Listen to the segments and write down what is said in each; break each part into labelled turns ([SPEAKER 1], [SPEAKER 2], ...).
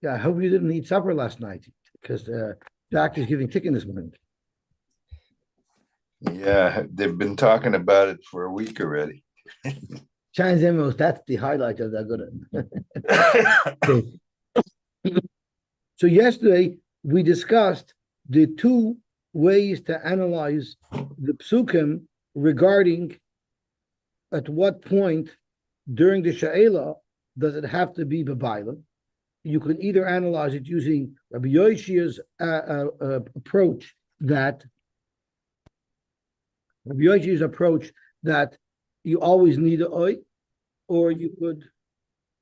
[SPEAKER 1] Yeah, I hope you didn't eat supper last night because Jack is giving chicken this morning.
[SPEAKER 2] Yeah, they've been talking about it for a week already.
[SPEAKER 1] Chinese emeralds, that's the highlight of that good. So yesterday we discussed the two ways to analyze the psukim regarding at what point during the Sha'ela does it have to be B'Bailam. You can either analyze it using Rabbi Yoshi's approach that you always need an oi, or you could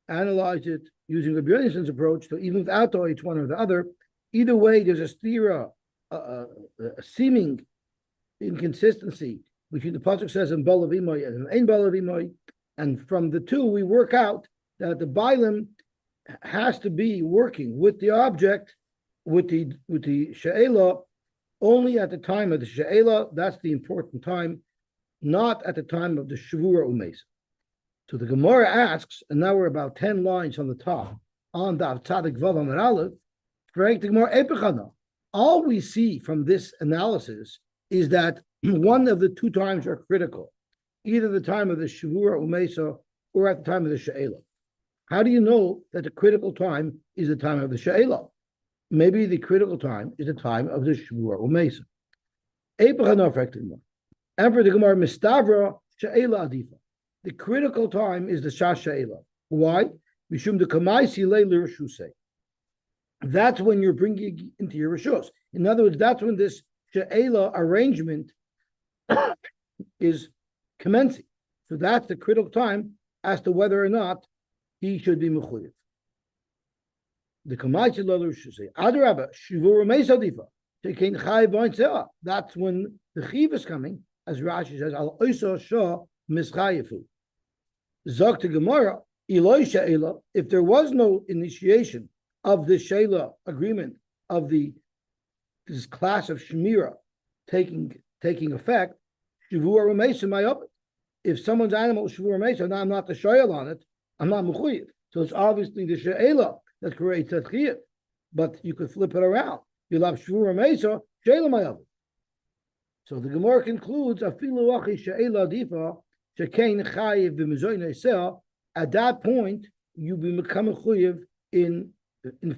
[SPEAKER 1] analyze it using Rabbi Yoshi's approach, so even without the oi, it's one or the other. Either way, there's a stira, a seeming inconsistency between the pasuk says in Balavimoy and in Balavimoy, and from the two we work out that the Bailam has to be working with the object, with the she'ela, only at the time of the she'ela. That's the important time, not at the time of the shavura umes. So the Gemara asks, and now we're about 10 lines on the top on the Tzadik Vav Amar Aleph. The Gemara Epechana. All we see from this analysis is that one of the two times are critical, either the time of the shavura umesa or at the time of the she'ela. How do you know that the critical time is the time of the she'ela? Maybe the critical time is the time of the shavura umesa. And for the Gemara mistavra she'ela adifa. The critical time is the shas she'ela. Why? Mishum de kamaisi leilir shusei. That's when you're bringing into your rishos. In other words, that's when this she'ela arrangement is commencing. So that's the critical time as to whether or not he should be mechuyev. The kamaisi leilir shusei. Adarabba shivur meisadifa. Shekein chai b'ointzeh. That's when the chiv is coming, as Rashi says, al oisa shah mischayefu. Zok to Gemara, Eloi she'ela. If there was no initiation of the she'ela agreement of this class of shemira taking effect, shavur u'meisa mayopet. If someone's animal is shavur u'meisa, now I'm not the shayel on it, I'm not mechuyev. So it's obviously the she'ela that creates that chiyuv. But you could flip it around. You'll have shavur u'meisa, she'ela mayopet. So the Gemara concludes, afilu achi she'ela difa. At that point, you become a chuyev in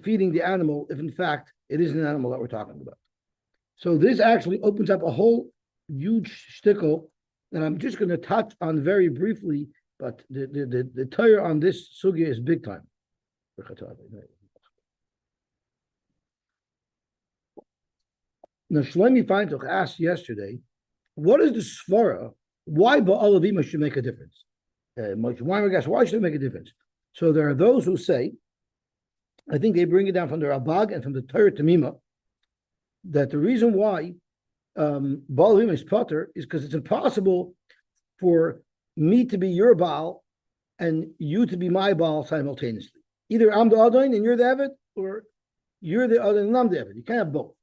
[SPEAKER 1] feeding the animal, if in fact it is an animal that we're talking about. So this actually opens up a whole huge shtickle that I'm just going to touch on very briefly, but the Torah on this sugya is big time. Now Shlomi Feintuch asked yesterday, what is the svara? Why Ba'alavima should make a difference? Why should it make a difference? So there are those who say, I think they bring it down from the Rabag and from the Torah Tamima, that the reason why Ba'alavima is potter is because it's impossible for me to be your Baal and you to be my Baal simultaneously. Either I'm the Adon and you're the Eved, or you're the Adon and I'm the Eved. You can't have both.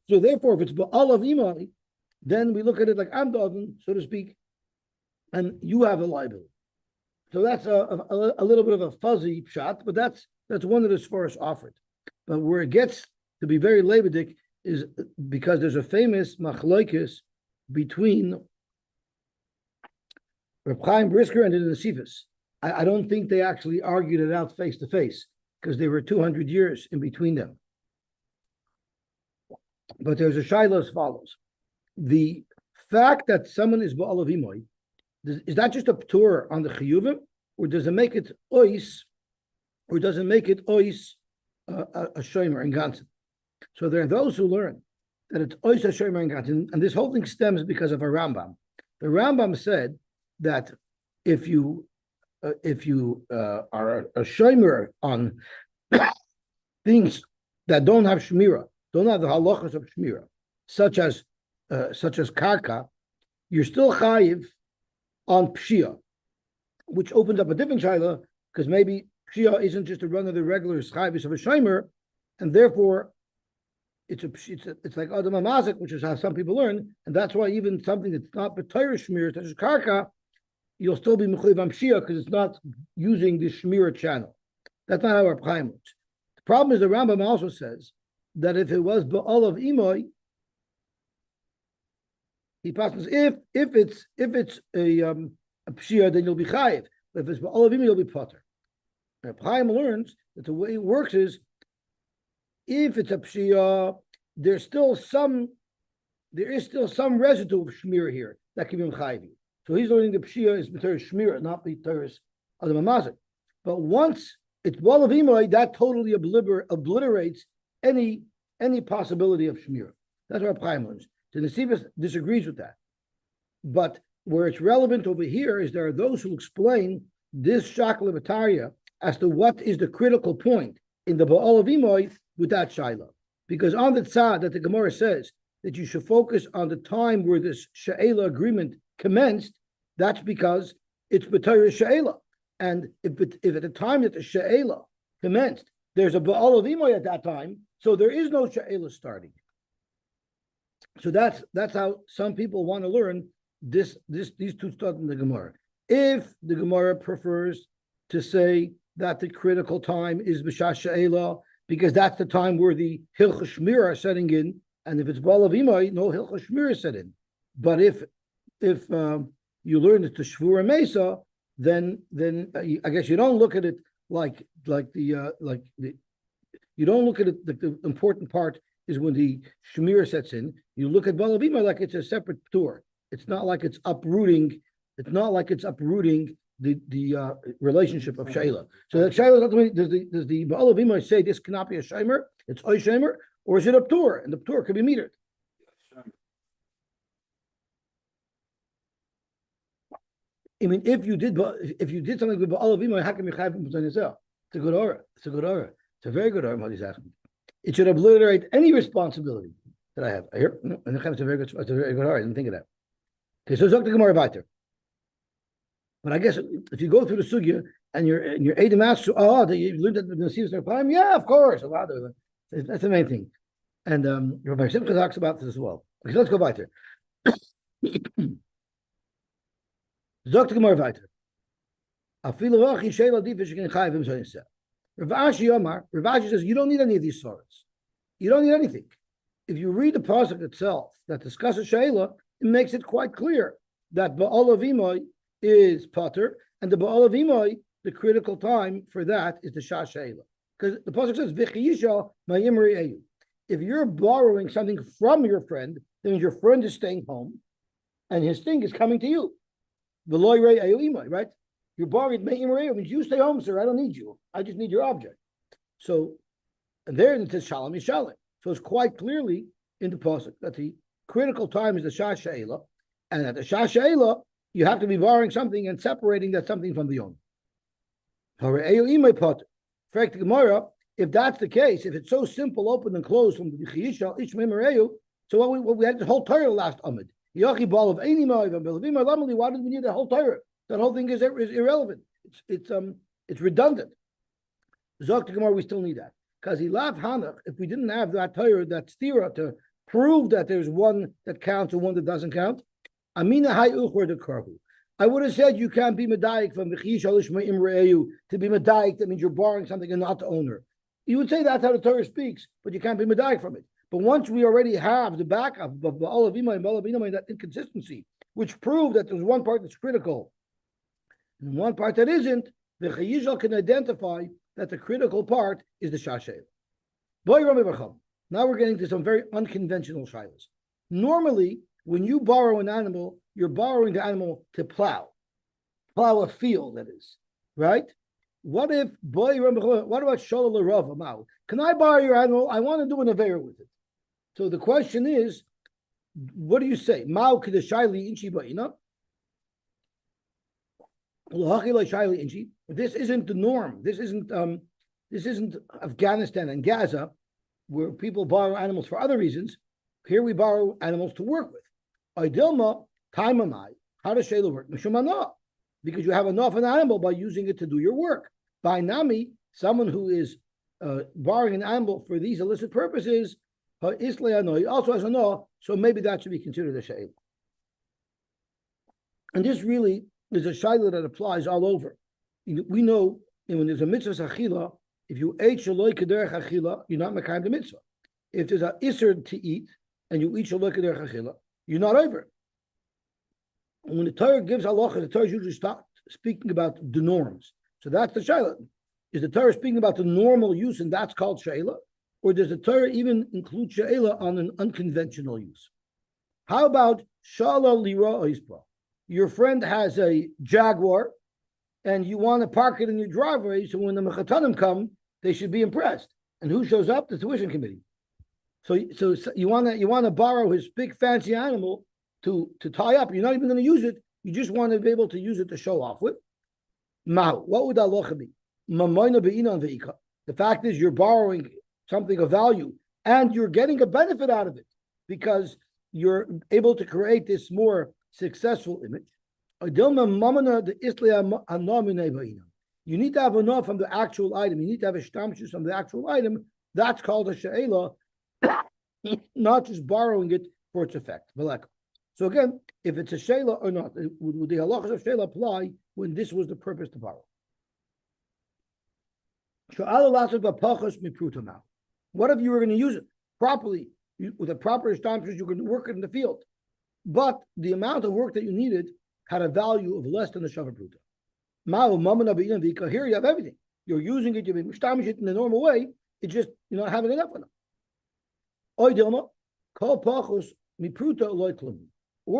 [SPEAKER 1] So therefore, if it's Ba'alavima, then we look at it like I'm Dodin, so to speak, and you have a liability. So that's a little bit of a fuzzy shot, but that's one of the svaros offered. But where it gets to be very lebedik is because there's a famous machlokes between Reb Chaim Brisker and the Nesifis. I don't think they actually argued it out face to face because they were 200 years in between them. But there's a shaila as follows. The fact that someone is Ba'al Avimoy, is that just a ptur on the chiyuvim, or does it make it ois, or does it make it ois a shomer and ganzen? So there are those who learn that it's ois a shomer and ganzen, and this whole thing stems because of a Rambam. The Rambam said that if you are a shomer on things that don't have shmira, don't have the halachas of shmira, such as karka, you're still chayiv on pshia, which opens up a different shaila, because maybe pshia isn't just a run of the regular chayivis of a shomer, and therefore it's like adam amazik, which is how some people learn, and that's why even something that's not b'tayr shmir, such as karka, you'll still be mechuyev on pshia because it's not using the shmira channel. That's not how our Chaim looks. The problem is the Rambam also says that if it was Ba'al of Imoy, he passes if it's a pshia, then you'll be chayiv. But if it's Ba'al of Imoy, you'll be potter. And Chaim learns that the way it works is if it's a pshia, there is still some residue of shmir here that can be chayiv. So he's learning the pshia is b'teres shmir, not b'teres adam amazik. But once it's Ba'al of Imoy, that totally obliterates any possibility of shmir. That's what Chaim learns. The Nesivos disagrees with that. But where it's relevant over here is there are those who explain this shakla b'tarya as to what is the critical point in the Ba'al of Imoy with that shaila. Because on the tzad that the Gemara says that you should focus on the time where this she'ela agreement commenced, that's because it's b'tarya she'ela. And if at the time that the she'ela commenced, there's a Ba'al of Imoy at that time, so there is no she'ela starting. So that's how some people want to learn these two stuff in the Gemara. If the Gemara prefers to say that the critical time is B'shas She'ela, because that's the time where the Hilchos Shmir are setting in, and if it's Ba'al of Imoy, no Hilchos Shmir is set in. But if you learn it to Shvura Mesa, then I guess you don't look at it like you don't look at it the important part is when the Shemir sets in. You look at Ba'al of Imoy like it's a separate tour. It's not like it's uprooting. It's not like it's uprooting the relationship of Shaila. So that Shaila, does the Ba'al of Imoy say this cannot be a Shemer? It's Oy Shemer, or is it a tour? And the tour could be metered. I mean, if you did something with Ba'al of Imoy, how can you chayv him? It's a good aura. It's a good aura. It's a very good aura. What he's asking. It should obliterate any responsibility that I have. I hear, no, and it's a very good aura. I didn't think of that. Okay, so Zok the Gemara Vayter. But I guess if you go through the sugya and you're Adam asks, you learned that the Nesivos their time, yeah, of course, a lot of it. That's the main thing. And Rabbi Simcha talks about this as well. Okay, let's go Vayter. Zok the Gemara Vayter. Afilu vachi sheila difish can chayv him so Rav Ashi says, you don't need any of these svaras. You don't need anything. If you read the pasuk itself that discusses Sheila, it makes it quite clear that Ba'al of Imoy is Potter, and the Ba'al of Imoy, the critical time for that is the Shah Sheila. Because the pasuk says, V'chiyisha ma'imri eyu. If you're borrowing something from your friend, that means your friend is staying home, and his thing is coming to you. V'loy rei eyu Imoy, right? You're borrowing means you stay home, sir. I don't need you. I just need your object. So, and there it says Shalom Yishalem. So it's quite clearly in the pasuk that the critical time is the Shah She'ela, and at the Shah She'ela, you have to be borrowing something and separating that something from the owner. If that's the case, if it's so simple, open and closed from the Chiyishal, so what we had the whole Torah last Amid. Why did we need the whole Torah? That whole thing is irrelevant. It's redundant. Zok to Gemara, we still need that. Because Ilav Hanach, if we didn't have that Torah, that stira to prove that there's one that counts and one that doesn't count, Amina Hay Uchor de Karhu. I would have said you can't be Medayik from V'chish Alishma Imre'eu. To be Medayik, that means you're borrowing something and not the owner. You would say that's how the Torah speaks, but you can't be Medayik from it. But once we already have the backup of Ba'al of Imoy and Ba'al of Imoy, that inconsistency, which proved that there's one part that's critical and one part that isn't, the Chayishal can identify that the critical part is the Shashel. Now we're getting to some very unconventional shilas. Normally, when you borrow an animal, you're borrowing the animal to plow a field, that is, right? What about Sholal Rava Mao? Can I borrow your animal? I want to do an Aveira with it. So the question is, what do you say? Mao Kedeshayli Inchi Ba'ina? This isn't the norm. This isn't Afghanistan and Gaza, where people borrow animals for other reasons. Here we borrow animals to work with. Idilma, taimamai. How does Shayla work? Because you have enough of an animal by using it to do your work. By Nami, someone who is borrowing an animal for these illicit purposes, he also has a no, so maybe that should be considered a Shayla. And this really is a Shayla that applies all over. We know And when there's a mitzvah achila, if you ate shaloi kederech achila, you're not mekayim the mitzvah. If there's an iser to eat and you eat shaloi kederech achila, you're not over it. And when the Torah gives halacha, the Torah usually start speaking about the norms. So that's the shaila. Is the Torah speaking about the normal use and that's called shaila? Or does the Torah even include shaila on an unconventional use? How about shala lira oispa? Your friend has a Jaguar and you want to park it in your driveway so when the mechatanim come, they should be impressed. And who shows up? The tuition committee. So you want to borrow his big fancy animal to tie up. You're not even going to use it. You just want to be able to use it to show off with. What would halacha be? The fact is you're borrowing something of value and you're getting a benefit out of it because you're able to create this more successful image. You need to have enough from the actual item. You need to have a shtamshus from the actual item. That's called a she'ela, not just borrowing it for its effect. So again, if it's a she'ela or not, would the halachas of she'ela apply when this was the purpose to borrow? What if you were going to use it properly with a proper shtamshus? You're going to work it in the field, but the amount of work that you needed had a value of less than a shavar pruta. Here you have everything. You're using it, you're mishtamishing it in the normal way. It's just you're not having enough of it. Or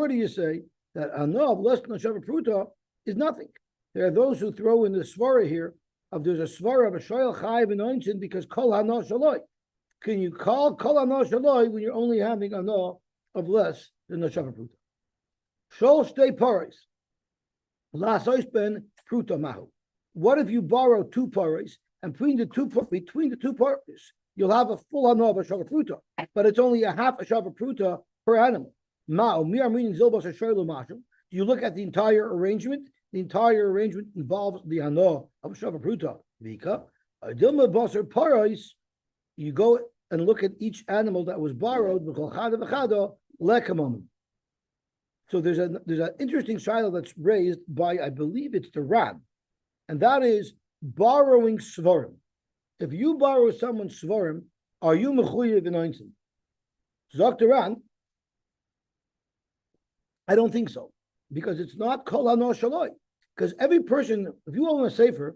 [SPEAKER 1] do you say that enough less than a shavar pruta is nothing? There are those who throw in the svara here of there's a svara of a shoyel chayiv and oinsin because kol hana shaloi. Can you call kol hana shaloi when you're only having enough of less than a shavar pruta? Shol shtei paris. Lasois ben pruta mahu. What if you borrow two paris and between the two paris you'll have a full hana of a shavar pruta, but it's only a half a shavar pruta per animal. Ma'u mi are meaning zilbas a shoyel mashum. You look at the entire arrangement. The entire arrangement involves the hana of a shavar pruta. Vika adilma basar paris. You go and look at each animal that was borrowed. So there's an interesting shaila that's raised by, I believe it's the Ran, and that is borrowing svarim. If you borrow someone's svarim, are you mechuyev in oinsin? Zok the Ran, I don't think so, because it's not kol hano shaloi. Because every person, if you own a sefer,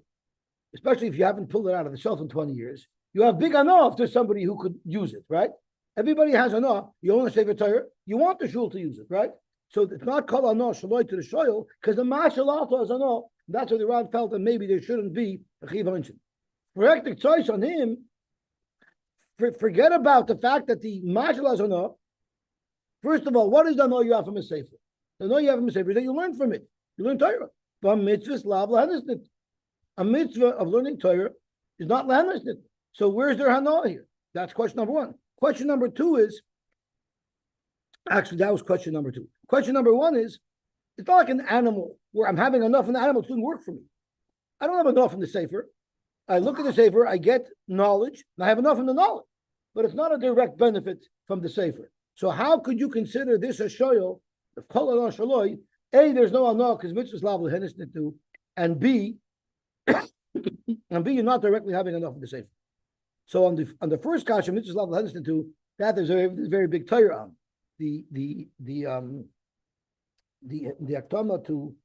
[SPEAKER 1] especially if you haven't pulled it out of the shelf in 20 years, you have big hana if there's somebody who could use it, right? Everybody has hana. You own a sefer Torah, you want the shul to use it, right? So it's not kol hana shaloi to the shoyel because the mashal also has hana. That's what the Ran felt that maybe there shouldn't be a chiv ha'onchin. Correct choice on him. Forget about the fact that the mashal has hana. First of all, what is the hana you have from a sefer? The hana you have from a sefer is that you learn from it. You learn Torah. But mitzvahs lav lahanisnit. A mitzvah of learning Torah is not lahanisnit. So where's their hana here? That's question number one. Question number two is, actually, that was question number two. Question number one is, it's not like an animal where I'm having enough and the animal doesn't work for me. I don't have enough in the sefer. I look at the sefer, I get knowledge, and I have enough in the knowledge. But it's not a direct benefit from the sefer. So how could you consider this a shoyel of kol hana shaloi? A, there's no hana because mitzvahs lav lehenisnit do, and B, you're not directly having enough in the sefer. So on the first kasha, mitzvahs lav lehenisnit do, that there's a very big Torah on. The aktama to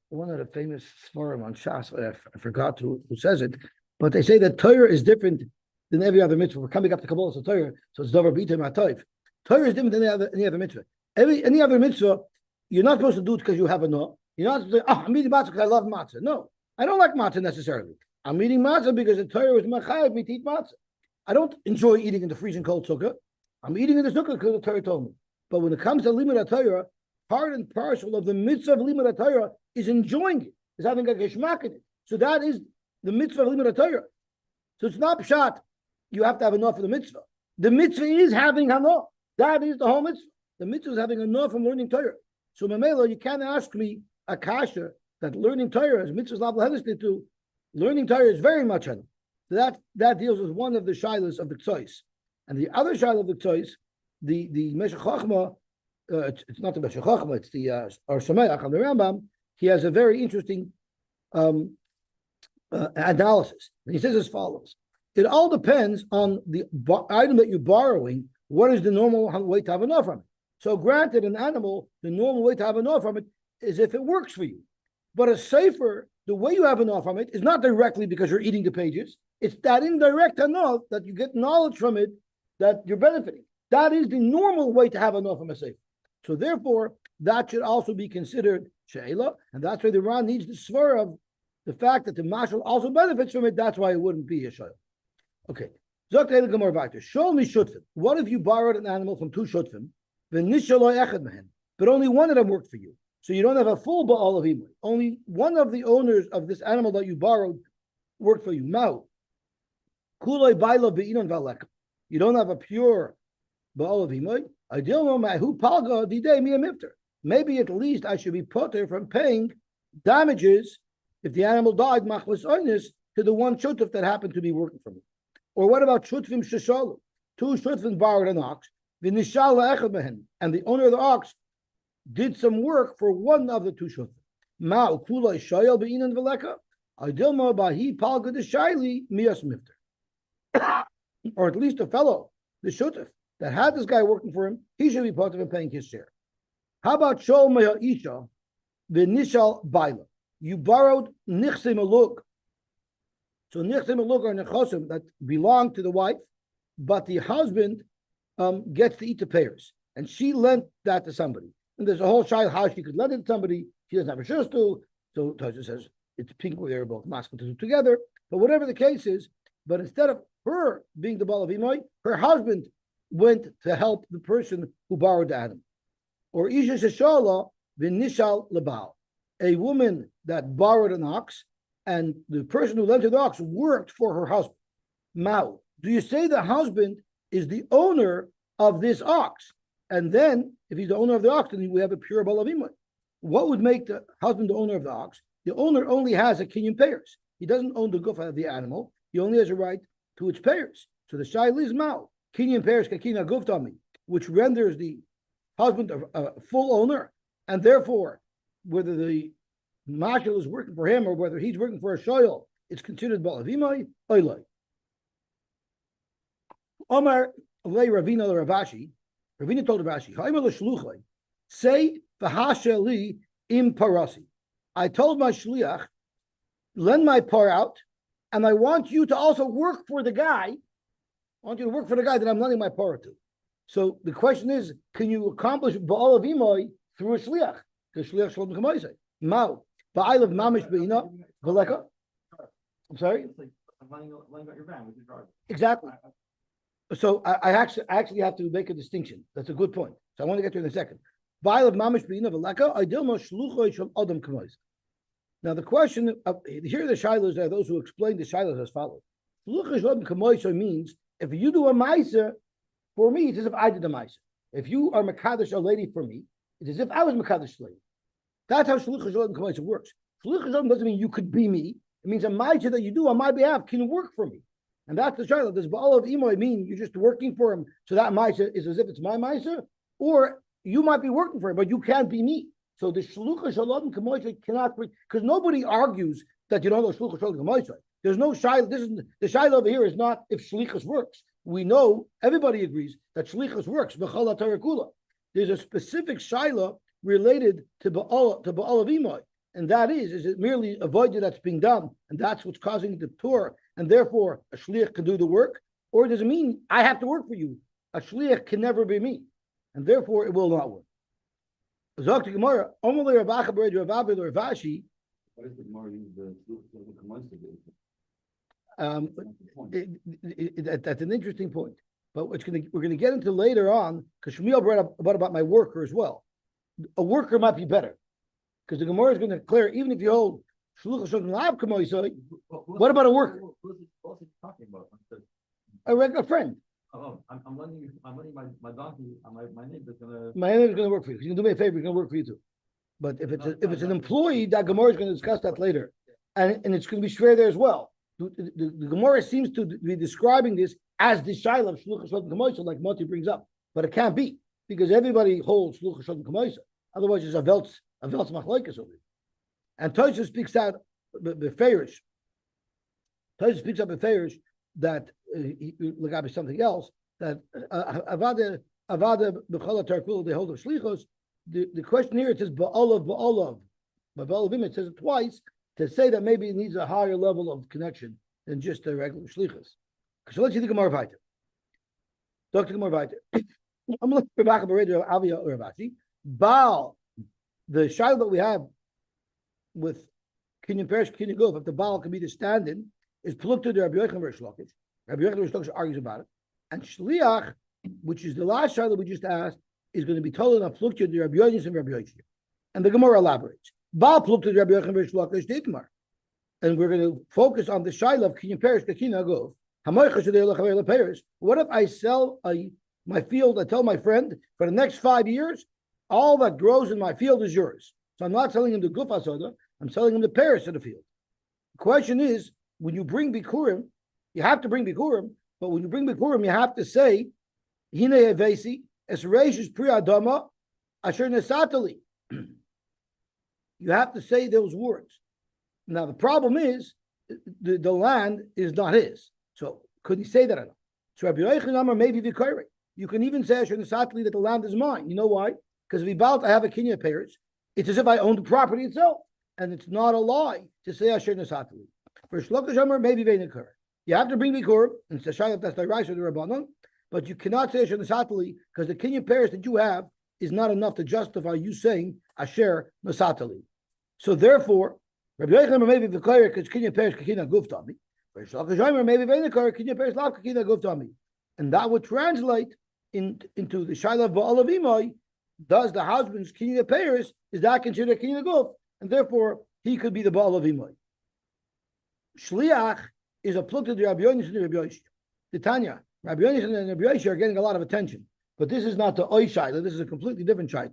[SPEAKER 1] one of the famous forum on Shas, I forgot who says it, but they say that Torah is different than every other mitzvah. We're coming up to Kabbalah, so Torah, so it's davar b'ita ma'atayv. Torah is different than any other mitzvah. Any other mitzvah, you're not supposed to do it because you have a no. You're not supposed to say, I'm eating matzah because I love matzah. No, I don't like matzah necessarily. I'm eating matzah because the Torah was machayev me to eat matzah. I don't enjoy eating in the freezing cold sukkah. I'm eating in the sukkah because the Torah told me. But when it comes to limud Torah, part and parcel of the mitzvah of limud Torah is enjoying it, is having a geschmack in it. So that is the mitzvah of limud Torah. So it's not pshat. You have to have enough of the mitzvah. The mitzvah is having hana. That is the whole mitzvah. The mitzvah is having enough from learning Torah. So Mamela, you can't ask me a kasha that learning Torah, as mitzvahs lav lehenisnit do, learning Torah is very much hana. So that deals with one of the shilas of the ktsois. And the other shilah of the ktsois, the Meshech Chochmah, it's not the Meshech Chochmah, it's the Or Sameach on the Rambam. He has a very interesting analysis. And he says as follows: it all depends on the item that you're borrowing. What is the normal way to have enough from it? So, granted, an animal, the normal way to have enough from it is if it works for you. But a sefer, the way you have enough from it is not directly because you're eating the pages. It's that indirect enough that you get knowledge from it that you're benefiting. That is the normal way to have enough from a sefer. So, therefore, that should also be considered she'ela, and that's why the Ran needs the svar of the fact that the mashal also benefits from it. That's why it wouldn't be a she'ela. Okay. What if you borrowed an animal from two shutfim, but only one of them worked for you? So you don't have a full ba'al of imay. Only one of the owners of this animal that you borrowed worked for you. Now, you don't have a pure ba'al of imay. Maybe at least I should be potter from paying damages if the animal died to the one shutf that happened to be working for me. Or what about shutfim sheshalu? Two shutfim borrowed an ox, and the owner of the ox did some work for one of the two shutfim. Or at least a fellow, the shutf, that had this guy working for him, he should be part of him paying his share. How about shol maya isha, the nishal baila? You borrowed nichse maluk. So nichse maluk are nechosim that belong to the wife, but the husband gets to eat the pears, and she lent that to somebody. And there's a whole child how she could lend it to somebody. She doesn't have a shus to. So Tosha says it's pink where they're both masculine to do together. But whatever the case is, but instead of her being the bal of imoy, her husband went to help the person who borrowed the animal. Or isha sheshala v'nishal lebal, a woman that borrowed an ox, and the person who lent her the ox worked for her husband. Mao, do you say the husband is the owner of this ox? And then, if he's the owner of the ox, then we have a pure bal of imoy. What would make the husband the owner of the ox? The owner only has a kinyan payers. He doesn't own the gufa of the animal. He only has a right to its payers. So the shaila is mao. Kinyan payers kakina guftami, which renders the husband a full owner, and therefore, whether the mashal is working for him or whether he's working for a shoyal, it's considered bal of imoy oilay. Omar lei Ravina Ravashi. Ravina told Ravashi, say v'hasheli im parasi. I told my shliach, lend my par out, and I want you to also work for the guy. I want you to work for the guy that I'm lending my par to. So the question is, can you accomplish ba'al of imoy through a shliach? Because shliach shalom k'maisei. Mao ba'al of mamish beina v'leka. I'm sorry.
[SPEAKER 3] It's like running out your van with your driver.
[SPEAKER 1] Exactly. So I actually have to make a distinction. That's a good point. So I want to get to it in a second. Ba'al of mamish beina v'leka. I dilma shluchoi shel adam k'maisei. Now the question here, the shilos are those who explain the shilos as follows. Shluchoi shel adam k'maisei means if you do a ma'aser for me, it's as if I did a ma'aser. If you are mekadosh a lady for me, it's as if I was mekadosh a lady. That's how shluchoi shel adam k'maisei works. Shluchoi shel adam doesn't mean you could be me. It means a ma'aser that you do on my behalf can work for me. And that's the shiloh. Does ba'al of imoy mean you're just working for him, so that ma'aser is as if it's my ma'aser? Or you might be working for him, but you can't be me. So the shluchoi shel adam k'maisei cannot, because nobody argues that you don't know shluchoi shel adam k'maisei. There's no shiloh. This is the shiloh over here is not if shlichus works. We know everybody agrees that shlichus works. B'chol ha'torah kula. There's a specific shiloh related to ba'al of imoy, and that is it merely a void that's being done, and that's what's causing the tour, and therefore a shliach can do the work, or does it mean I have to work for you? A shliach can never be me, and therefore it will not work. Zok to Gemara, Omalei Rav Acha b'Rei Rav Avi Ravashi.
[SPEAKER 3] Why does the Gemara use the
[SPEAKER 1] That's an interesting point, but we're going to get into later on because Shmuel brought up about my worker as well. A worker might be better because the Gemara is going to declare even if you hold shluchos shel lav k'moisei, what about a worker?
[SPEAKER 3] What's he talking about?
[SPEAKER 1] A regular friend.
[SPEAKER 3] Oh, I'm lending you. I'm lending my donkey. My neighbor's gonna.
[SPEAKER 1] My neighbor's going to work for you. He's going to do me a favor. He's going to work for you too. But if it's an employee, that Gemara is going to discuss that later, and it's going to be shver there as well. The Gemara seems to be describing this as the shaila of shluchos shel k'moisei, like Moti brings up, but it can't be because everybody holds shluchos shel k'moisei. Otherwise, it's a veltz machlokes over it. And Tosha speaks out the Farish Toys speaks up in Farish that Lagabi something else that Avada B'Chala Tarkul they hold of Shlichos. The question here it says Ba'olav. But Ba'olavim it says it twice to say that maybe it needs a higher level of connection than just a regular Shlichos. So let's see the Gemara Vayter. Dr. Gemara Vayter. I'm looking for back up radio Avia or Ravashi. Baal, the child that we have with Kinyan Perish, Kinyan Guf, if the Baal can be the stand-in, is plucked to the Rabbi Yochanan Rish Lakish. Rabbi Yochanan Rish Lakish argues about it. And Shliach, which is the last child that we just asked, is going to be told and plucked to the Rabbi Yochanan and Rabbi Yochanan. And the Gemara elaborates. Baal plucked to the Rabbi Yochanan Rish Lakish Dikmar. And we're going to focus on the child of Kinyan Perish, the Kinyan Guf. What if I sell my field? I tell my friend for the next 5 years, all that grows in my field is yours. So I'm not selling him the guf asoda, I'm selling him the paris of the field. The question is, when you bring bikurim, you have to bring bikurim, but when you bring bikurim, you have to say, Hine evesi, es reishis pri adama, asher nesatali. You have to say those words. Now the problem is, the land is not his. So could he say that or not? So Rabbi Yochanan Amar maybe v'koirei. You can even say Asher Nesatli that the land is mine. You know why? Because if he bought, I have a Kinyan Perish, it's as if I own the property itself, and it's not a lie to say Asher Nesatli. For Shlokash Amar maybe v'nekur. You have to bring Bikur and say Shayat that's the rice or the Rabbanon, but you cannot say Asher Nesatli because the Kinyan Perish that you have is not enough to justify you saying Asher Nesatli. So therefore, Rabbi Yochanan Amar maybe v'koirei because Kinyan Perish Kinyan Guf Tami. And that would translate into the Shaila of Ba'alav Imai. Does the husband's Kinyan Paris, is that considered Kinyan Guf? And therefore, he could be the Ba'alav Imai. Shliach is a plug to the Rabbi Yonis and the Rabbi Yoshi. The Tanya, Rabbi Yonis and the Rabbi Yoshi are getting a lot of attention. But this is not the Oy Shaila, this is a completely different Shaila.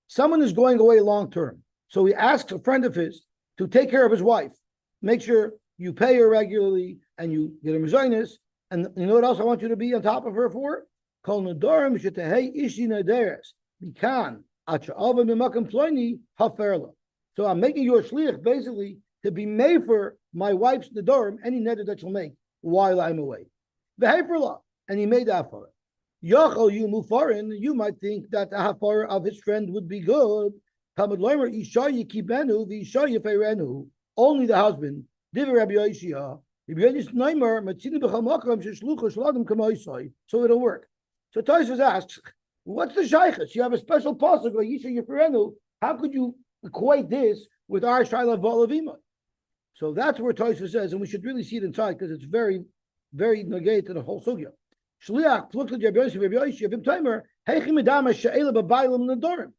[SPEAKER 1] Someone is going away long term. So he asks a friend of his to take care of his wife. Make sure you pay her regularly and you get a mezainis. And you know what else I want you to be on top of her for? Kol nedarim shetehei ishi nederes. Mikan acha'ava mimakam ploini haferla. So I'm making you a shliach basically to be made for my wife's nedarim, any neder that she'll make while I'm away. V'heferla. And he made that for it. Yachol you mufarin, you might think that the hafar of his friend would be good. Talmud loimer isha yikibenu v'isha yifeirenu. Only the husband. So it'll work. So Tosfos asks, what's the shaykhus? You have a special pasuk like Yisha Yifrenu. How could you equate this with our Shaila Ba'alavima? So that's where Tosfos says, and we should really see it inside because it's very, very negate to the whole sugya. Shliach looks at Rabbi Yossi, Rabbi Yossi, Rabbi Taimer, Heichim Medama She'ela B'Bailam Nadorim.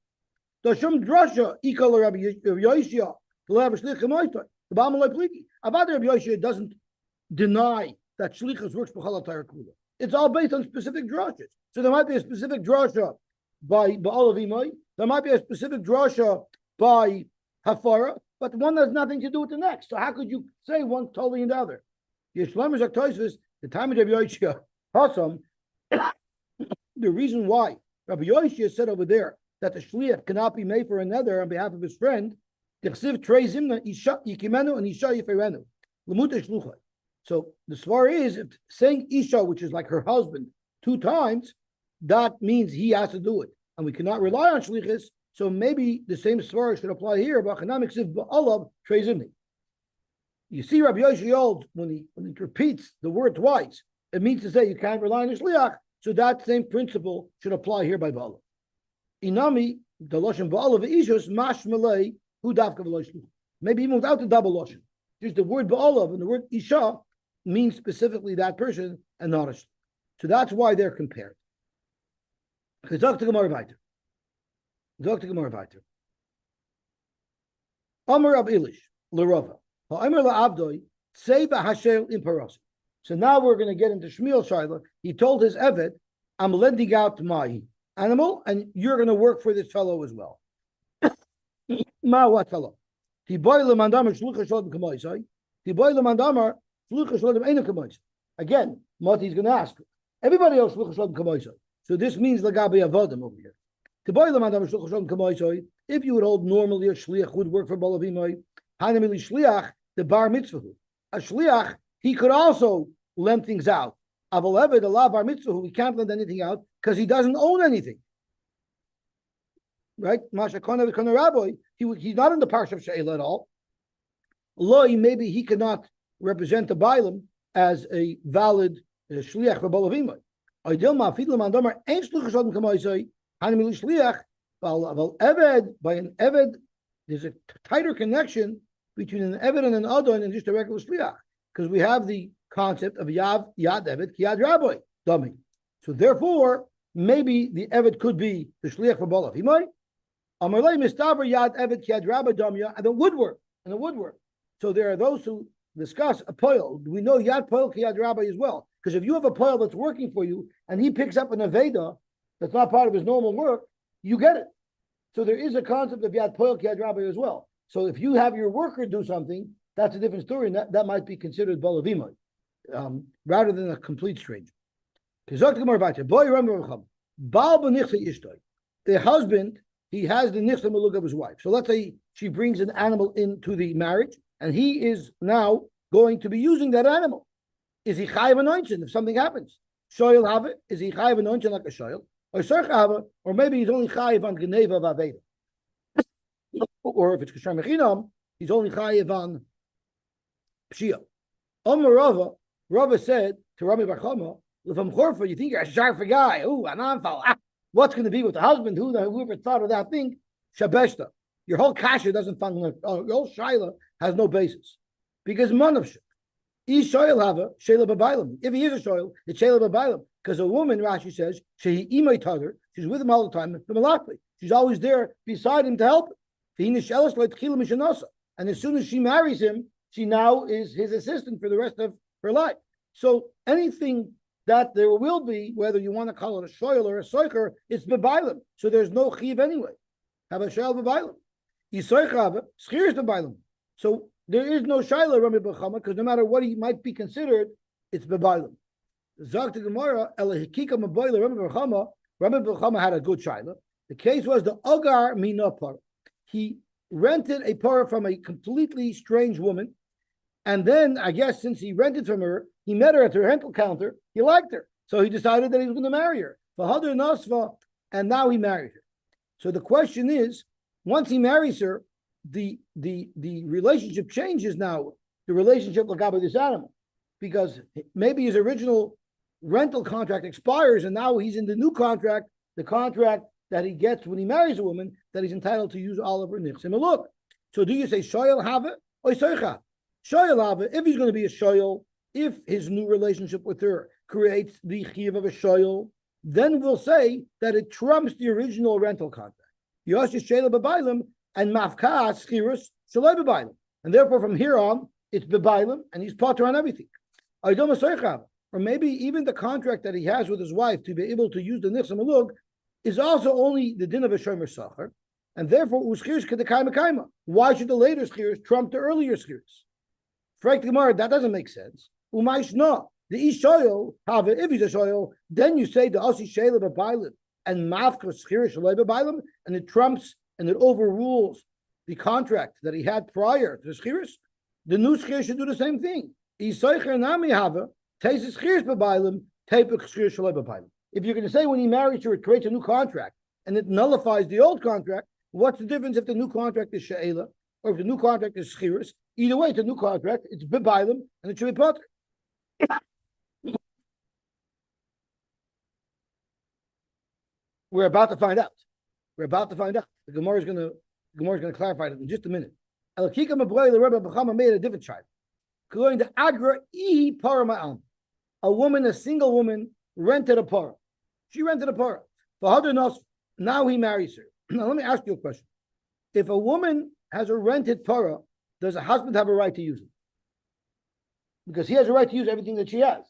[SPEAKER 1] Doshum Drasha Ikal Rabbi Yossi, to have a shliach Kemoitoi. The Bama Rabbi Yoshia doesn't deny that shlichus works b'chala Torah kula. It's all based on specific drashas. So there might be a specific drasha by Ba'alav Imai. There might be a specific drasha by Hafara, but one has nothing to do with the next. So how could you say one totally in the other? Yeshlam Zaktoisvis, the time of Rabbi Yoshia, Hasam, the reason why Rabbi Yoshia said over there that the shliach cannot be made for another on behalf of his friend. So the svar is if saying Isha, which is like her husband, 2 times, that means he has to do it. And we cannot rely on shlichus, so maybe the same svar should apply here. You see Rabbi Yoshi when he repeats the word twice, it means to say you can't rely on the shliach, so that same principle should apply here by Ba'alav. Inami, the Lashon Ba'alav Ishus, Mash Malay, maybe even without the double lotion. Just the word ba'olav and the word isha means specifically that person and not a. So that's why they're compared. Dr. Gemara Vayter. Amar Ab Ilish, L'Rava. Amar La'abdoi, Seiva Hashel in Parasi. So now we're going to get into Shmuel Shaila. He told his Evet, I'm lending out my animal and you're going to work for this fellow as well. Ma what fellow? Again, Mati is going to ask. Everybody else so this means lagabi avodim over here. If you would hold normally a shliach would work for balavimai, hanamili shliach the bar mitzvah. a shliach, he could also lend things out. Aval eved, a lav bar mitzvah, who he can't lend anything out because he doesn't own anything. Right? Masha Kona Rabbi, he's not in the parsha of She'ela at all. Loi, maybe he cannot represent the Bailam as a valid shliach for Balavimai. Ideal ma'afidlam andomar ain't shluchas adam kamaisai hanimilu shliach. Well, eved by an eved, there's a tighter connection between an eved and an adon than just a regular shliach, because we have the concept of yad eved yad rabbi dummy. So therefore, maybe the eved could be the shliach for Balavimai. Amarlei mistaver yad eved yad rabbi damya, and the woodwork. So there are those who discuss a poil. We know yad poil yad rabbi as well, because if you have a poil that's working for you and he picks up an aveda that's not part of his normal work, you get it. So there is a concept of yad poil yad rabbi as well. So if you have your worker do something, that's a different story, and that might be considered balavimai, rather than a complete stranger. The husband, he has the nichsa malug of his wife. So let's say she brings an animal into the marriage, and he is now going to be using that animal. Is he chayiv anointing if something happens? Shoyel have it. Is he chayiv anointing like a shoyel? Or serch have it, or maybe he's only chayiv on geneva of aveda. Or if it's kashar mechinam, he's only chayiv on pshia. Rava said to Rami Bar Chama, "Lefam chorfa, you think you're a sharp guy? Ooh, an anfal. What's going to be with the husband? Whoever thought of that thing? Shabeshta. Your whole kasha doesn't function. Your whole shaila has no basis, because manavshik. If he is a shoyl, it's shayla b'bailam. Because a woman, Rashi says, she's with him all the time. She's always there beside him to help him. And as soon as she marries him, she now is his assistant for the rest of her life. So anything that there will be, whether you want to call it a shoyl or a soicher, it's b'bailam. So there's no chiv anyway. Have a shayl b'bailam. Schir is b'bailam. So there is no shayla Rami Bechama, because no matter what he might be considered, it's bebailim. Zok Gemara, Elahikika Maboila Rami Bechama. Rami Bechama had a good shayla. The case was the Agar Mina Para. He rented a para from a completely strange woman, and then I guess since he rented from her, he met her at the rental counter. He liked her, so he decided that he was going to marry her. V'hadar Nasva, and now he married her. So the question is, once he marries her, the relationship changes now, the relationship with this animal, because maybe his original rental contract expires and now he's in the new contract, the contract that he gets when he marries a woman, that he's entitled to use all of her nichsim. Look, so do you say shoyel have it or soicha? Shoyel have it, if he's going to be a shoyel, if his new relationship with her creates the chiv of a shoyel, then we'll say that it trumps the original rental contract. Yosy shayla b'bailim, and mafkas chirus shaloi b'bailim, and therefore from here on it's b'bailim, and he's potter on everything. Or maybe even the contract that he has with his wife to be able to use the nichsa malug is also only the din of a shomer sachar, and therefore uschirus kedekayma kaima. Why should the later schirus trump the earlier schirus? Frank Gemara, that doesn't make sense. Umayshna, the ish shoyel have it. If he's a shoyel, then you say the asi shayla b'bailim and mafkas chirus shaloi b'bailim, and it trumps and it overrules the contract that he had prior to the schiris. The new schir should do the same thing. If you're going to say when he marries her, it creates a new contract and it nullifies the old contract, what's the difference if the new contract is she'ela or if the new contract is schiris? Either way, it's a new contract, it's b'bailim, and it should be potter. We're about to find out. The Gemara is going to clarify it in just a minute. El Kika Maboy, the Rebbe Bechama made a different child. Going to Agra E Parama'am. A woman, a single woman, rented a para. She rented a para. Now he marries her. Now let me ask you a question. If a woman has a rented para, does a husband have a right to use it? Because he has a right to use everything that she has.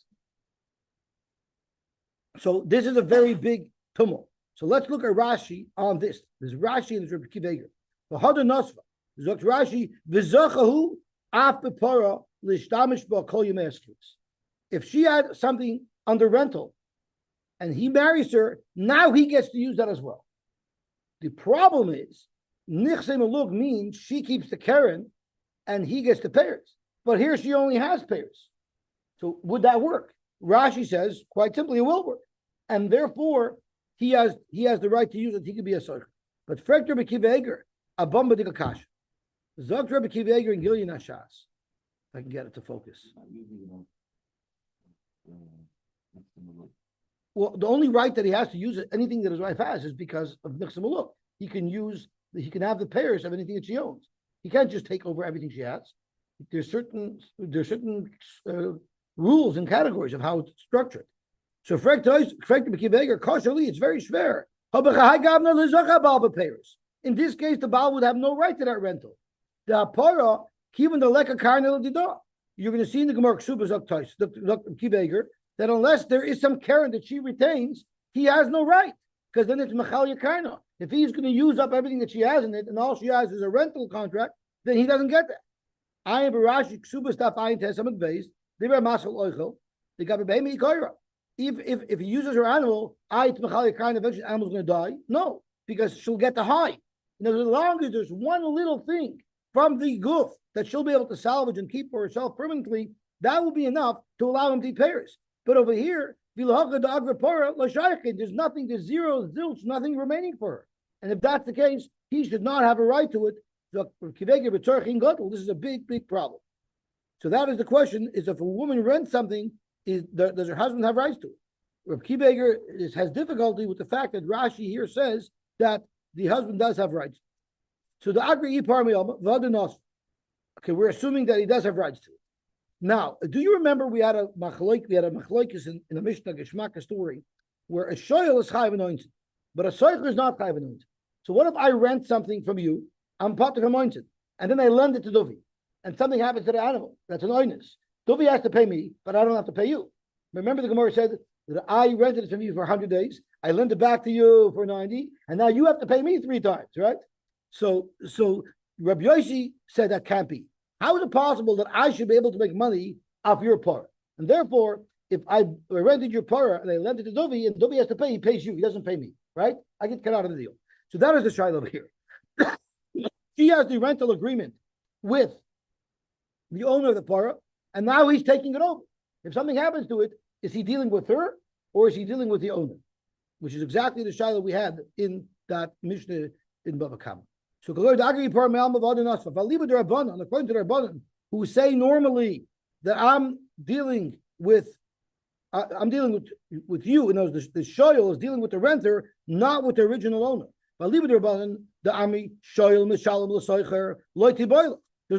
[SPEAKER 1] So this is a very big tumult. So let's look at Rashi on this. There's Rashi and there's Rabbi Kiveger. V'hada Nosva. There's Rashi. V'zachahu af b'para l'shtamish ba kol yemei haskirus. If she had something under rental and he marries her, now he gets to use that as well. The problem is, nichse malug means she keeps the keren and he gets the payers. but here she only has payers. So would that work? Rashi says quite simply it will work, and therefore he has the right to use it. He could be a soicher. But Frekter Bekiva Eger, a bomba dikakash. Zok Rebbe Kiva Eger and Gilyon Hashas. If I can get it to focus. Well, the only right that he has to use it, anything that his wife has, is because of Nichsa Maluk. He can have the payers of anything that she owns. He can't just take over everything she has. There's certain rules and categories of how it's structured. So it's very schwer. In this case, the Baal would have no right to that rental. The Apara, even the Leka Karnel Dida. You're going to see in the Gemara that unless there is some Karen that she retains, he has no right. Because then it's Machal Yakarna. If he's going to use up everything that she has in it, and all she has is a rental contract, then he doesn't get that. I am Barashi Ksuba Staff Ayin Tesamet Base, they were Masal Oichel, they got a baby Ikoira. If he uses her animal, it's Machal Yakarna, eventually the animal's going to die. No, because she'll get the high. As long as there's one little thing from the goof that she'll be able to salvage and keep for herself permanently, that will be enough to allow him to eat payers. But over here, there's nothing, there's zero, zilch, nothing remaining for her. And if that's the case, he should not have a right to it. This is a big, big problem. So that is the question, is if a woman rents something, does her husband have rights to it? Reb Kiva Eger has difficulty with the fact that Rashi here says that the husband does have rights. So the Agri Ipar, okay, we're assuming that he does have rights to it. Now, do you remember we had a machlokes in the Mishnah Geshmaka story where a shoyel is chayv anointed, but a soicher is not chayv anointed. So what if I rent something from you, I'm part of anointed, and then I lend it to Dovi, and something happens to the animal? That's an oinus. Dovi has to pay me, but I don't have to pay you. Remember the Gemara said that I rented it from you for 100 days, I lent it back to you for 90, and now you have to pay me 3 times, right? So Rabbi Yosy said that can't be. How is it possible that I should be able to make money off your par? And therefore, if I rented your par and I lent it to Dovi, and Dovi has to pay, he pays you. He doesn't pay me, right? I get cut out of the deal. So that is the shiloh over here. She has the rental agreement with the owner of the par, and now he's taking it over. If something happens to it, is he dealing with her or is he dealing with the owner? Which is exactly the shiloh we had in that Mishnah in Bava Kama. So, according to the Rabbanan, who say normally that I'm dealing with you, and the shoyel is dealing with the renter, not with the original owner. There's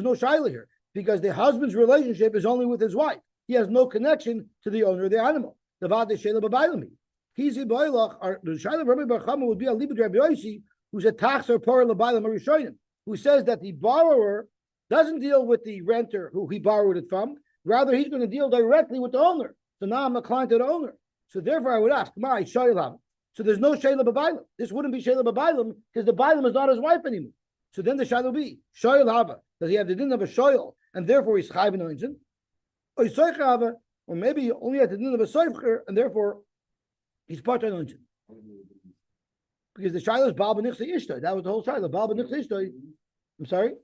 [SPEAKER 1] no shayla here because the husband's relationship is only with his wife. He has no connection to the owner of the animal. The shayla of Rabbi Bar Chama would be a libud Rabbi Yosy, who's a taxer por l'baylam harishonim, who says that the borrower doesn't deal with the renter who he borrowed it from. Rather, he's going to deal directly with the owner. So now I'm a client of the owner. So therefore, I would ask, my shayla. So there's no shayla b'baylam. This wouldn't be shayla b'baylam because the baylam is not his wife anymore. So then the shayla will be shayla hava. Does he have the din of a shayla and therefore he's chayv anointed? Or soicher hava, or maybe he only has the din of a soicher and therefore he's part anointed. Because the shiloh is Baal b'nichsa ishtoi. That was the whole shiloh. Baal b'nichsa ishtoi. I'm sorry.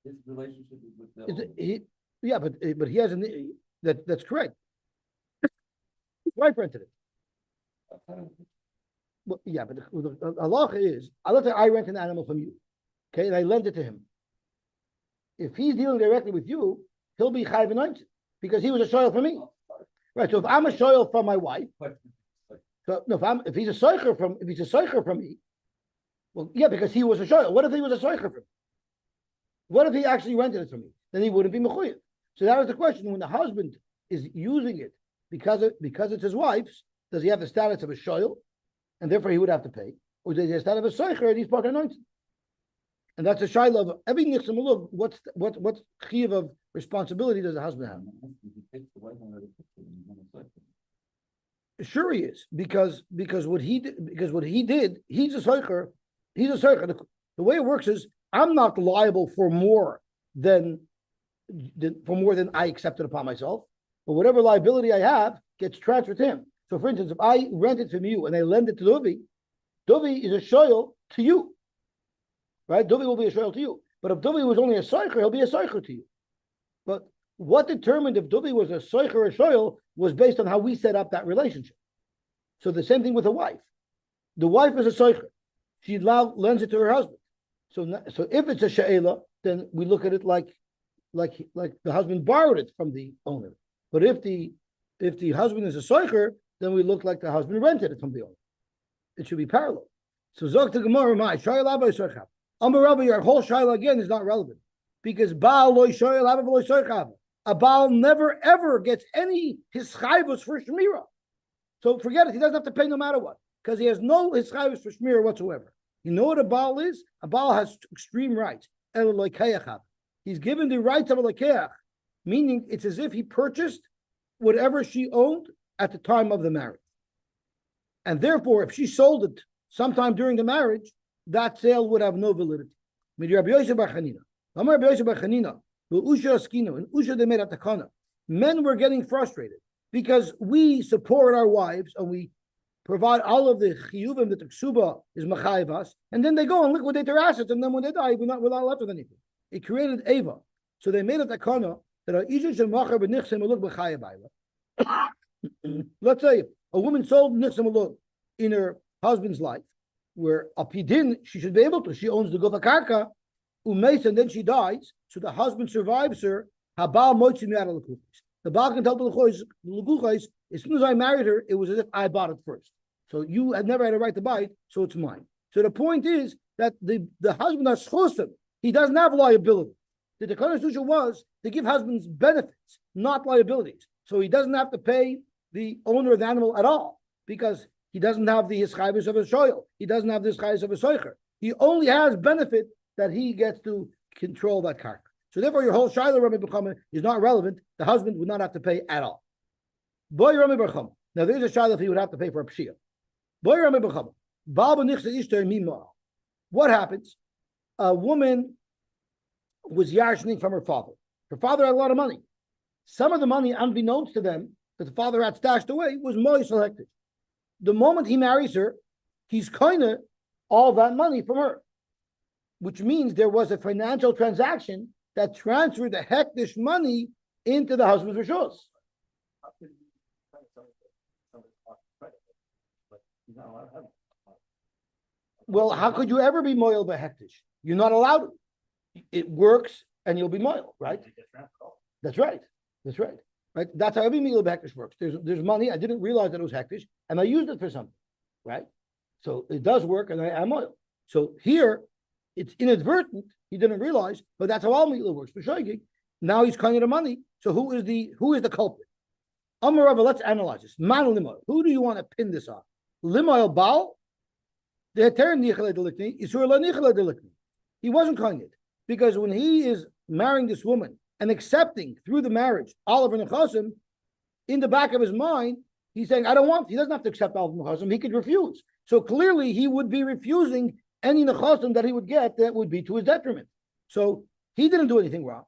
[SPEAKER 3] His relationship is with the
[SPEAKER 1] but he has that's correct. His wife rented it. Well, yeah, but the halacha is, let's say I rent an animal from you, okay, and I lend it to him. If he's dealing directly with you, he'll be chayv anointed because he was a shoyel for me, right? So if I'm a shoyel from my wife. So no, if he's a soicher from me, well, yeah, because he was a shoyel. What if he was a soicher from me? What if he actually rented it from me? Then he wouldn't be mechuyev. So that was the question. When the husband is using it because it's his wife's, does he have the status of a shoyel, and therefore he would have to pay, or does he have the status of a soicher and he's part anointed? And that's a shiloh of every nichsa malug. What chiyuv of responsibility does the husband have? Sure, he is because what he did, he's a soicher. He's a soicher. The way it works is I'm not liable for more than I accepted upon myself. But whatever liability I have gets transferred to him. So, for instance, if I rent it from you and I lend it to Dovi is a shoyel to you, right? Dovi will be a shoyel to you. But if Dovi was only a soicher, he'll be a soicher to you. But What determined if Dubi was a soicher or a shoyl was based on how we set up that relationship. So the same thing with a wife. The wife is a soicher. She lends it to her husband. So if it's a she'ela, then we look at it like the husband borrowed it from the owner. But if the husband is a soicher, then we look like the husband rented it from the owner. It should be parallel. So Zok to Gemara, my shayla by soichav. Amar Rabbi, your whole shayla again is not relevant because Baal loy shayla by loy soichav. A Baal never ever gets any his chayvus for shmira. So forget it. He doesn't have to pay no matter what because he has no his chayvus for shmira whatsoever. You know what a Baal is? A Baal has extreme rights. He's given the rights of a lekeach, meaning it's as if he purchased whatever she owned at the time of the marriage. And therefore, if she sold it sometime during the marriage, that sale would have no validity. Men were getting frustrated because we support our wives and we provide all of the chiyuvim that the ksuba is machayev us, and then they go and liquidate their assets, and then when they die, we're not left with anything. It created Ava. So they made a takana that let's say a woman sold nichsem alug in her husband's life, where apidin she should be able to. She owns the gufa karka, and then she dies. So the husband survives her. Habal moitzim yad alakufis. The Baal can tell the luguchais, as soon as I married her, it was as if I bought it first. So you had never had a right to buy it, so it's mine. So the point is that the husband has chosim. He doesn't have liability. The Tekana Susha was to give husbands benefits, not liabilities. So he doesn't have to pay the owner of the animal at all because he doesn't have the hischayvus of a shoyl. He doesn't have the hischayvus of a soicher. He only has benefit that he gets to control that karka. So therefore, your whole shayla Rami B'chama is not relevant. The husband would not have to pay at all. Boy Rami B'chama. Now there's a shayla if he would have to pay for a pshia. Boy Rami B'chama. What happens? A woman was yarshning from her father. Her father had a lot of money. Some of the money, unbeknownst to them, that the father had stashed away, was more selected. The moment he marries her, he's kind of all that money from her, which means there was a financial transaction that transferred the hektish money into the husband's rishos. Well, how could you ever be moil by hektish? You're not allowed. It works, and you'll be moil, right? That's right. That's right. Right. That's how every meal of hektish works. There's money. I didn't realize that it was hektish, and I used it for something, right? So it does work, and I'm moil. So here, it's inadvertent. He didn't realize, but that's how all meal works. Now he's cutting the money. So who is the culprit? Amarava, let's analyze this. Man limoil. Who do you want to pin this on? Limoil Baal. He wasn't cutting it because when he is marrying this woman and accepting through the marriage Oliver Nechasim, in the back of his mind, he's saying, I don't want, he doesn't have to accept Oliver Nechasim, he could refuse. So clearly he would be refusing any Nechasim that he would get that would be to his detriment. So he didn't do anything wrong.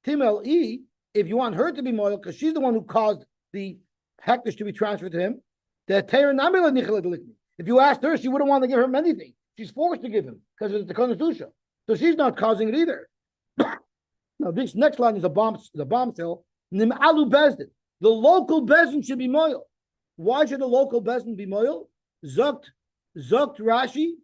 [SPEAKER 1] Timel E, if you want her to be moil, because she's the one who caused the hektish to be transferred to him, if you asked her, she wouldn't want to give him anything. She's forced to give him because it's the Konastusha. So she's not causing it either. Now, this next line is a bombshell. Nim'alu bezdin. The local bezdin should be moil. Why should the local bezdin be moil? Zokt Rashi.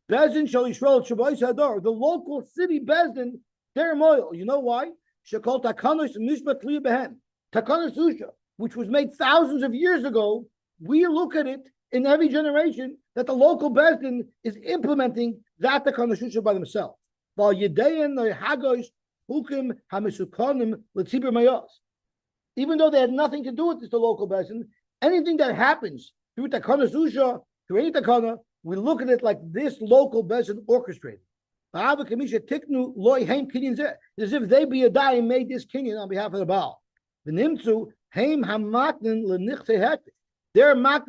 [SPEAKER 1] Bezdin shall yisrael shabbos hadar. The local city bezdin, they're moil. You know why? Shekol takanos mishpat liya behen. Takanos usha, which was made thousands of years ago. We look at it in every generation that the local bezdin is implementing that takanos usha by themselves. While yedein hagos. Even though they had nothing to do with this, the local bezdin, anything that happens through takana zusha, through any takana, we look at it like this local bezdin orchestrated. As if they be a die and made this kinyan on behalf of the Baal. They're makna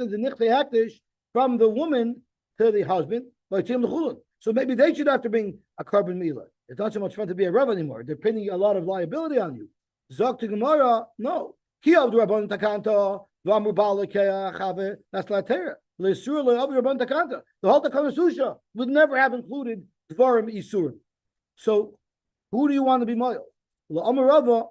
[SPEAKER 1] the nichte hektish from the woman to the husband. So maybe they should have to bring a carbon milah. It's not so much fun to be a Rav anymore. They're pinning a lot of liability on you. Zok to Gemara, no. That's latera. The whole Takana Susha would never have included Dvarim Isurim. So who do you want to be moil? Amarava,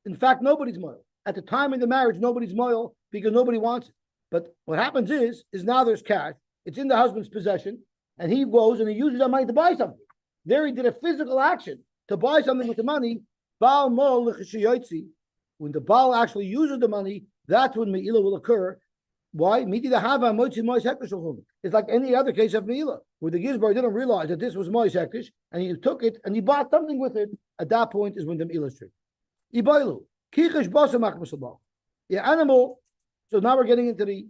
[SPEAKER 1] In fact, nobody's moil. At the time of the marriage, nobody's moil because nobody wants it. But what happens is now there's cash. It's in the husband's possession, and he goes and he uses that money to buy something. There he did a physical action to buy something with the money. When the Baal actually uses the money, that's when Me'ilah will occur. Why? It's like any other case of Me'ilah, where the Gizbar didn't realize that this was Mois Hektish, and he took it and he bought something with it. At that point is when the Me'ilah is triggered. The animal, so now we're getting into the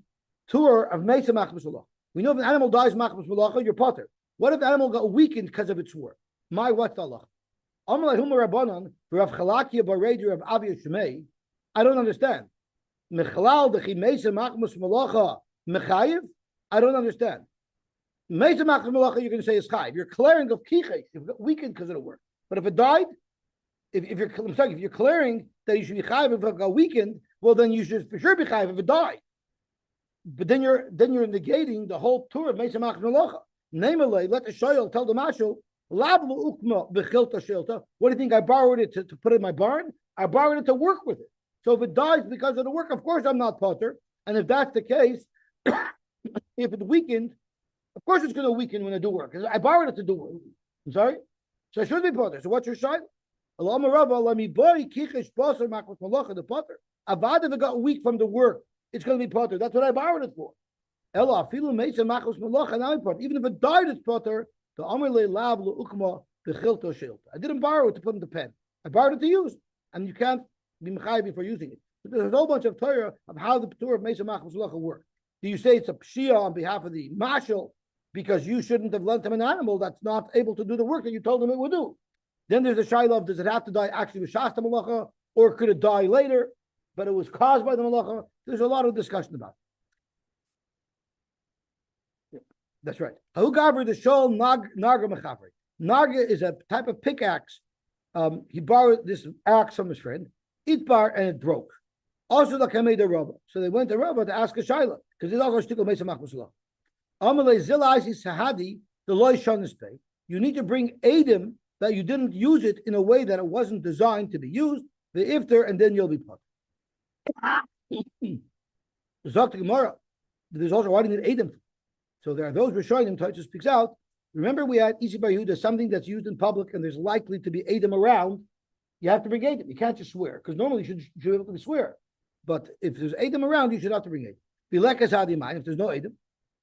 [SPEAKER 1] tour of Metzia Machmas Malach. We know if an animal dies Machmas Malacha, you're potter. What if the animal got weakened because of its war? What's the Allah? I don't understand. I don't understand. Metzia Machmas Malacha, you're going to say is chayv. You're clearing of kichesh. If it got weakened because of the work. But if it died, if you're clearing that you should be chayv if it got weakened, well then you should for sure be chayv if it died. But then you're negating the whole tour of Metzia Machmas Malacha. Namely, let the shoyel tell the mashal, what do you think? I borrowed it to put in my barn? I borrowed it to work with it. So if it dies because of the work, of course I'm not potter. And if that's the case, if it weakened, of course it's going to weaken when I do work. I borrowed it to do work. I'm sorry? So I should be potter. So what's your shayla? Let me buy kichesh basar machmas malacha the potter. Avad if it got weak from the work, it's going to be potter. That's what I borrowed it for. Ella afilu meitza machmas malacha now potter. Even if it died, it's potter. The amarle lab ukma bechilto shilta. I didn't borrow it to put in the pen. I borrowed it to use, and you can't be mechayiv before using it. But there's a whole bunch of Torah of how the tour of Metzia Machmas Malacha works. Do you say it's a pshia on behalf of the mashal because you shouldn't have lent him an animal that's not able to do the work that you told him it would do? Then there's a shayla of does it have to die actually with Shasta Malacha or could it die later, but it was caused by the Malacha? There's a lot of discussion about it. That's right. Ahugaver the shol naga mechavri. Naga is a type of pickaxe. He borrowed this axe from his friend, Itbar, and it broke. Also, the Kamei the Rabba. So they went to Rabba to ask a shayla because it's also a shtickle Metzia Machmas Malacha. Amalei zila isi sahadi the loy shonis pay. You need to bring edim that you didn't use it in a way that it wasn't designed to be used. The iftar, and then you'll be put. Zok the Gemara. There's also why do you need edim? So there are those Rishonim. Tosha speaks out. Remember, we had Isi Bar Yehuda, something that's used in public, and there's likely to be edim around. You have to bring edim. You can't just swear because normally you should be able to swear. But if there's edim around, you should have to bring edim. Bilekas hadimai. If there's no edim,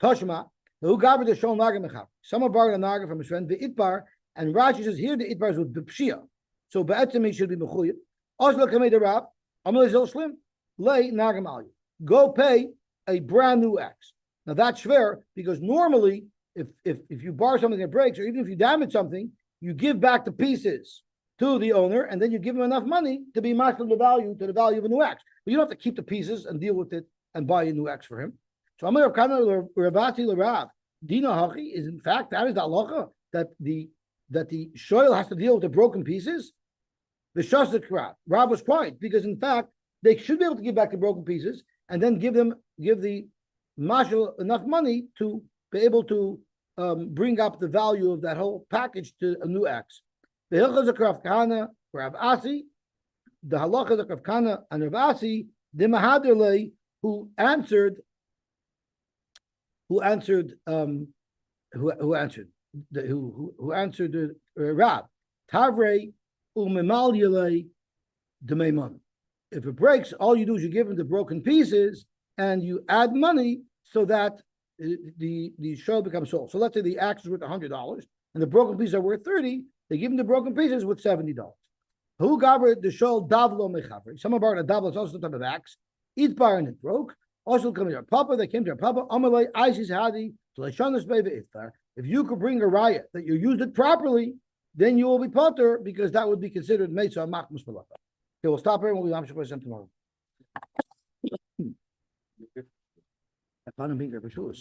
[SPEAKER 1] Toshma. Who gathered the shol naga mechav? Someone borrowed a naga from his friend. The itbar. And Rashi says here the itbar is with b'pshia. So be'etzem he should be mechuyah. Oslo kamei the rab. Amalei zil shlim. Lay nagam alyu. Go pay a brand new axe. Now that's fair because normally if you borrow something that breaks or even if you damage something, you give back the pieces to the owner and then you give him enough money to be matched to the value of a new axe. But you don't have to keep the pieces and deal with it and buy a new axe for him. So Amar Kana Ravati L'Rav Dina Hachi is in fact that is the halacha that the shoyl has to deal with the broken pieces. The Shasik Rav was quiet because in fact they should be able to give back the broken pieces and then give the mashal enough money to be able to bring up the value of that whole package to a new axe. The Hilchas of Rav Kahana, Rav Asi, the halachas of Rav Kahana and Rav Asi, the Mahadirlei who answered the Rab Tavrei umemal yelei demeiman. If it breaks, all you do is you give him the broken pieces and you add money so that the show becomes sold. So let's say the axe is worth $100 and the broken pieces are worth $30. They give him the broken pieces with $70. Who gathered the show davlo mechavri? Someone borrowed a davlo. It's also the type of axe. Eat bar and it broke. Also coming to our papa. They came to our papa. Amalei Isis Hadi. If you could bring a riot that you used it properly, then you will be potter because that would be considered Metzia Machmas Malacha. Okay, we'll stop here and we'll be Amshach tomorrow. I found him being there for sure.